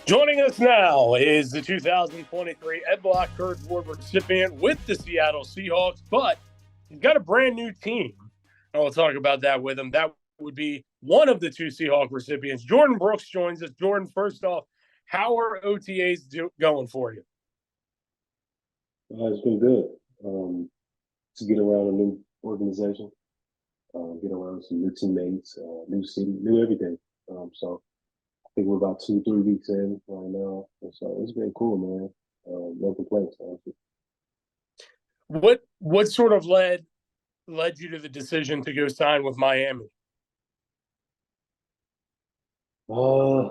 Joining us now is the 2023 Ed Block Courage Award recipient with the Seattle Seahawks, but he's got a brand new team. And we'll talk about that with him. That would be one of the two Seahawk recipients. Jordyn Brooks joins us. Jordyn, first off, how are OTAs going for you? It's been good. To get around a new organization, get around some new teammates, new city, new everything. So I think we're about 2-3 weeks in right now, and so it's been cool, man. No complaints, honestly. What sort of led you to the decision to go sign with Miami? Uh,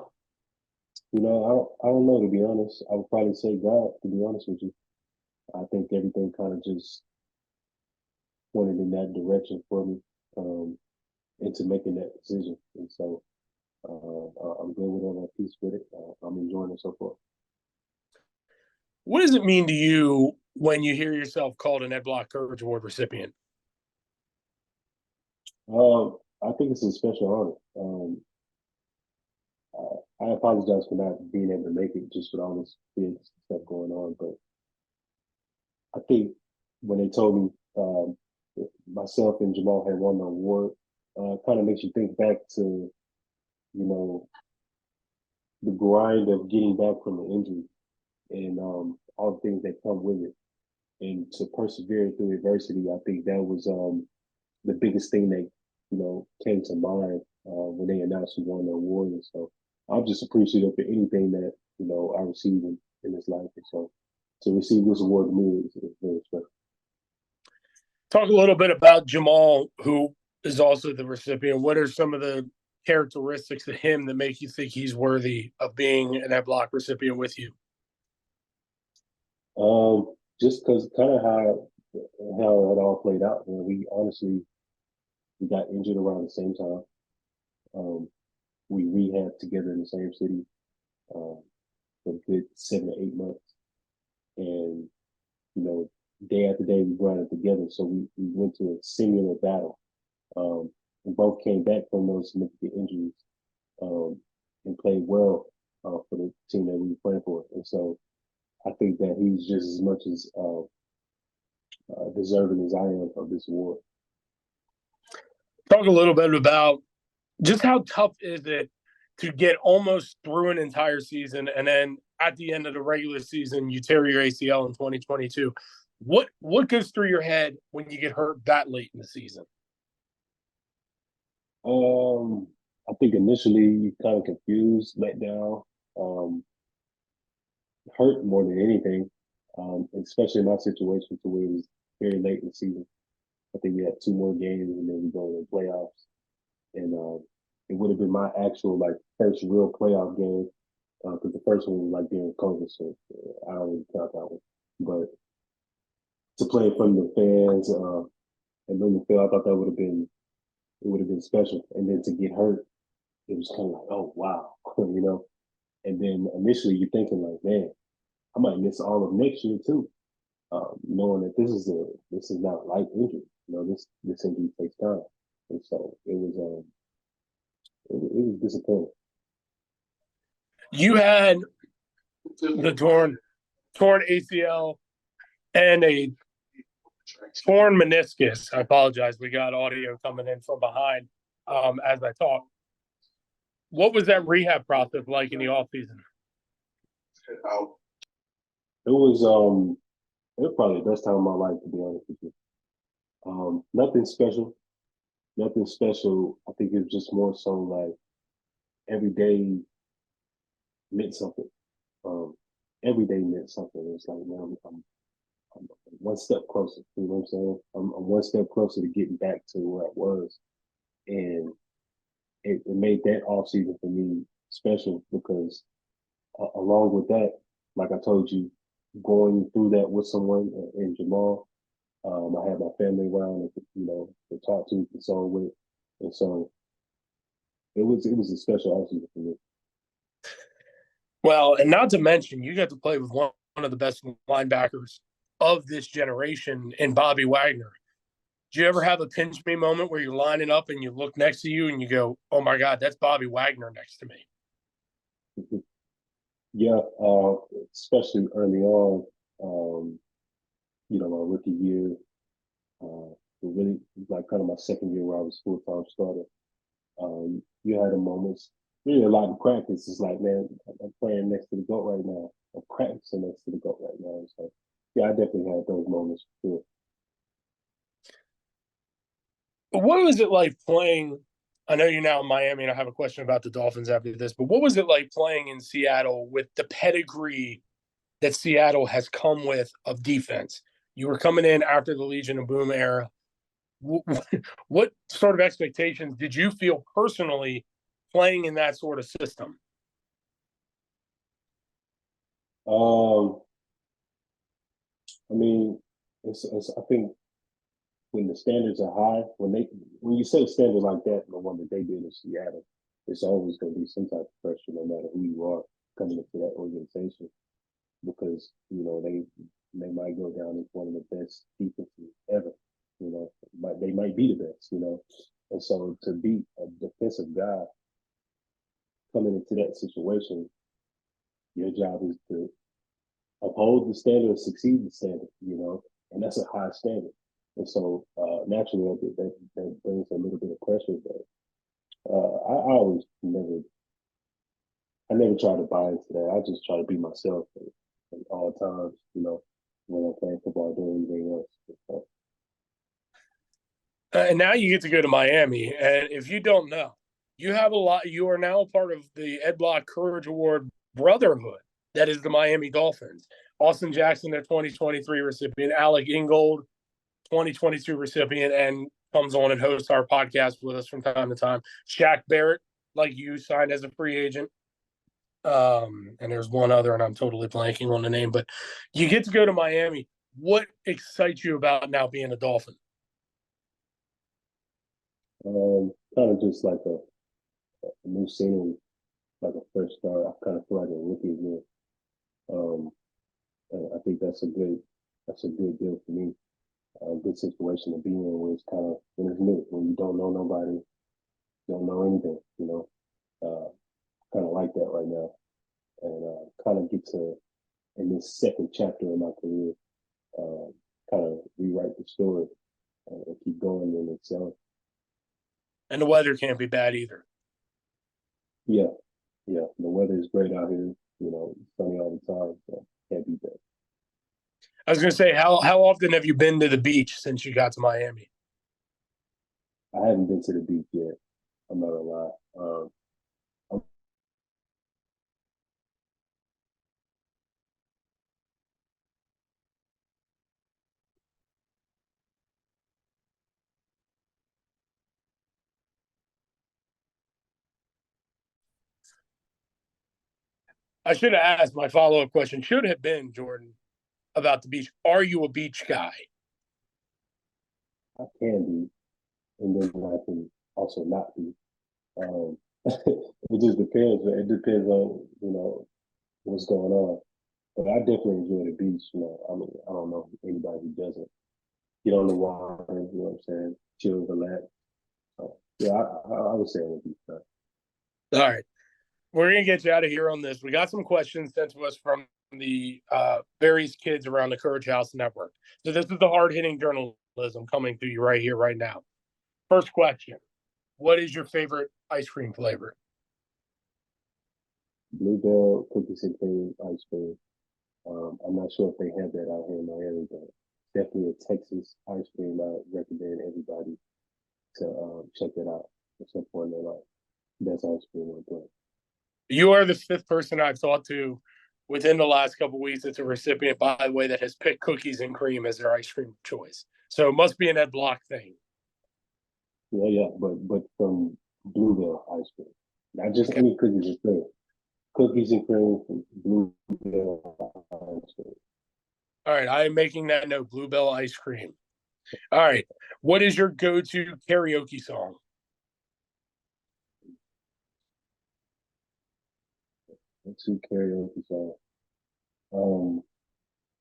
I don't know, to be honest. I would probably say God, to be honest with you. I think everything kind of just pointed in that direction for me, into making that decision. And so I'm good with all that piece with it. I'm enjoying it so far. What does it mean to you when you hear yourself called an Ed Block Courage Award recipient? I think it's a special honor. I apologize for not being able to make it just with all this big stuff going on, but I think when they told me myself and Jamal had won the award, kind of makes you think back to, the grind of getting back from the injury and all the things that come with it. And to persevere through adversity, I think that was the biggest thing that, came to mind when they announced who won the award. And so I'm just appreciative for anything that, I receive in this life. And so to receive this award to me is very special. Talk a little bit about Jamal, who is also the recipient. What are some of the characteristics of him that make you think he's worthy of being an Ed Block recipient with you? Just because kind of how it all played out. We honestly we got injured around the same time. Um, we rehabbed together in the same city for a good 7 to 8 months, and day after day we grinded together. So we went to a similar battle. We both came back from those significant injuries, and played well for the team that we were playing for. And so I think that he's just as much as deserving as I am of this award. Talk a little bit about just how tough is it to get almost through an entire season, and then at the end of the regular season, you tear your ACL in 2022. What goes through your head when you get hurt that late in the season? I think initially you kind of confused, let down, um, hurt more than anything, especially in my situation to where it was very late in the season. I think we had two more games and then we go to the playoffs. And it would have been my actual like first real playoff game because the first one was like during COVID, so I don't even count that one. But to play in front of the fans and then the field, I thought that would have been special. And then to get hurt, it was kind of like, oh wow, you know. And then initially you're thinking like, man, I might miss all of next year too, knowing that this is not a light injury. This injury takes time, and so it was disappointing. You had the torn ACL and a torn meniscus. I apologize. We got audio coming in from behind as I talk. What was that rehab process like in the off season? It was probably the best time of my life, to be honest with you. Nothing special, nothing special. I think it was just more so like every day meant something. Um, every day meant something. It's like, man, I'm one step closer. You know what I'm saying? I'm one step closer to getting back to where I was, and it made that off season for me special because along with that, like I told you, going through that with someone in Jamal, I had my family around, to talk to, console with, and so it was a special off season for me. Well, and not to mention, you got to play with one of the best linebackers of this generation in Bobby Wagner. Do you ever have a pinch me moment where you're lining up and you look next to you and you go, oh my God, that's Bobby Wagner next to me? Yeah, especially early on, um, my rookie year, really like kind of my second year where I was full time starter. You had the moments, really a lot of practice. It's like, man, I'm playing next to the GOAT right now. I'm practicing next to the GOAT right now. So, yeah, I definitely had those moments for What was it like playing? I know you're now in Miami, and I have a question about the Dolphins after this, but what was it like playing in Seattle with the pedigree that Seattle has come with of defense? You were coming in after the Legion of Boom era. What sort of expectations did you feel personally playing in that sort of system? sure. I mean, I think when the standards are high, when you set a standard like that, the one that they did in Seattle, it's always going to be some type of pressure, no matter who you are coming into that organization, because they might go down as one of the best defenses ever. They might be the best. And so to be a defensive guy coming into that situation, your job is to uphold the standard or succeed the standard. And that's a high standard. And so naturally, that brings a little bit of pressure. But I never try to buy into that. I just try to be myself at all times. When I'm playing football, doing anything else. So, And now you get to go to Miami. And if you don't know, you have a lot. You are now a part of the Ed Block Courage Award Brotherhood. That is the Miami Dolphins. Austin Jackson, their 2023 recipient. Alec Ingold, 2022 recipient, and comes on and hosts our podcast with us from time to time. Shaq Barrett, like you, signed as a free agent. And there's one other, and I'm totally blanking on the name, but you get to go to Miami. What excites you about now being a Dolphin? kind of just like a new scenery, like a fresh start. I kind of feel like a rookie again. Um, and I think that's a good deal for me. A good situation to be in where it's kind of when it's new, when you don't know nobody, don't know anything. Kind of like that right now, and kind of get to in this second chapter of my career, uh, kind of rewrite the story and keep going in itself. And the weather can't be bad either. Yeah, yeah. The weather is great out here. Sunny all the time, so can't beat that. I was going to say, how often have you been to the beach since you got to Miami? I haven't been to the beach yet. I'm not gonna lie. I should have asked. My follow up question should have been, Jordyn, about the beach. Are you a beach guy? I can be, and then I can also not be. It just depends. It depends on what's going on. But I definitely enjoy the beach. I mean, I don't know anybody who doesn't. Get on the water, you know what I'm saying? Chill, relax. So, yeah, I would say it would be fun. All right. We're going to get you out of here on this. We got some questions sent to us from the various kids around the Courage House Network. So this is the hard hitting journalism coming to you right here, right now. First question: what is your favorite ice cream flavor? Bluebell cookies and cream ice cream. I'm not sure if they have that out here in Miami, but definitely a Texas ice cream. I recommend everybody to check that out at some point in their life. Best ice cream on the planet. You are the fifth person I've talked to within the last couple of weeks that's a recipient, by the way, that has picked cookies and cream as their ice cream choice. So it must be an Ed Block thing. Yeah, yeah, but from Bluebell ice cream, not just Okay. any cookies and cream. Cookies and cream from Bluebell ice cream. All right. I am making that note. Bluebell ice cream. All right. What is your go to karaoke song? Let's see karaoke song. Um,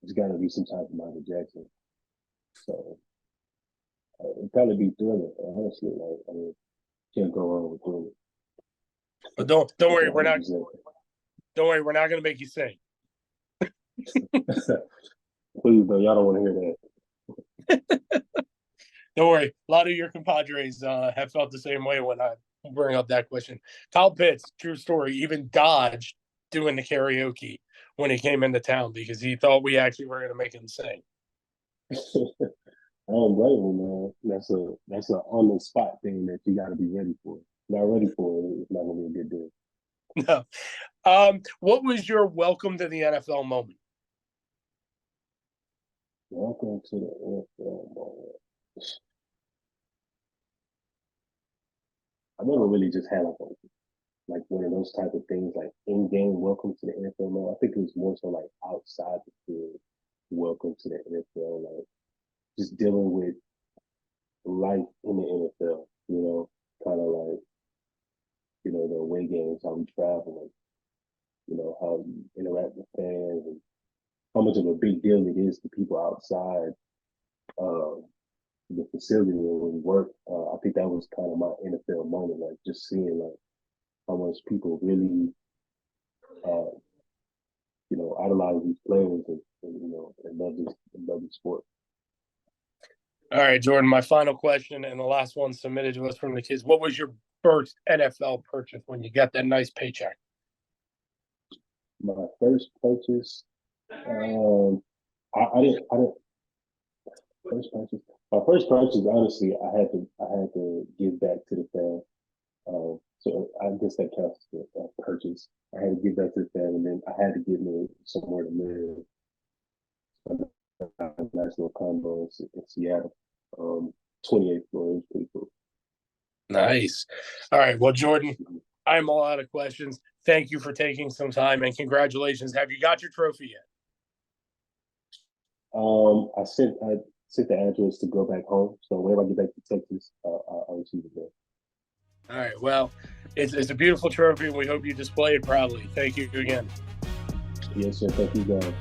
it's got to be some type of Michael Jackson. So it'd probably be Thriller. Honestly, like I mean, can't go wrong with Thriller. But don't It's worry. We're not 100%. Don't worry, we're not going to make you sing. Please, though, y'all don't want to hear that. Don't worry. A lot of your compadres have felt the same way when I bring up that question. Kyle Pitts, true story, even dodged doing the karaoke when he came into town because he thought we actually were going to make him sing. I don't blame him, man. That's a on the spot thing that you got to be ready for. Not ready for it, it's not gonna be a good day. No. What was your welcome to the NFL moment? Welcome to the NFL moment. I never really just had like one of those type of things like in game welcome to the NFL moment. I think it was more so like outside the field welcome to the NFL, like just dealing with life in the NFL, kind of like, the away games, how we travel, and, how you interact with fans and how much of a big deal it is to people outside the facility where we work. I think that was kind of my NFL moment, like just seeing like how much people really, uh, idolize these players and love the sport. All right, Jordyn, my final question and the last one submitted to us from the kids. What was your first NFL purchase when you got that nice paycheck? My first purchase, I didn't first purchase. My first purchase, honestly, I had to give back to the fan. So I guess that counts as a purchase. I had to give back to the fan, and then I had to give me somewhere to live. A nice little condo in Seattle. 28th floor. It was pretty cool. Nice. All right. Well, Jordyn, I'm all out of questions. Thank you for taking some time and congratulations. Have you got your trophy yet? I sent the address to go back home. So whenever I get back to Texas, I'll receive it there. All right. Well, it's a beautiful trophy, and we hope you display it proudly. Thank you again. Yes, sir. Thank you, guys.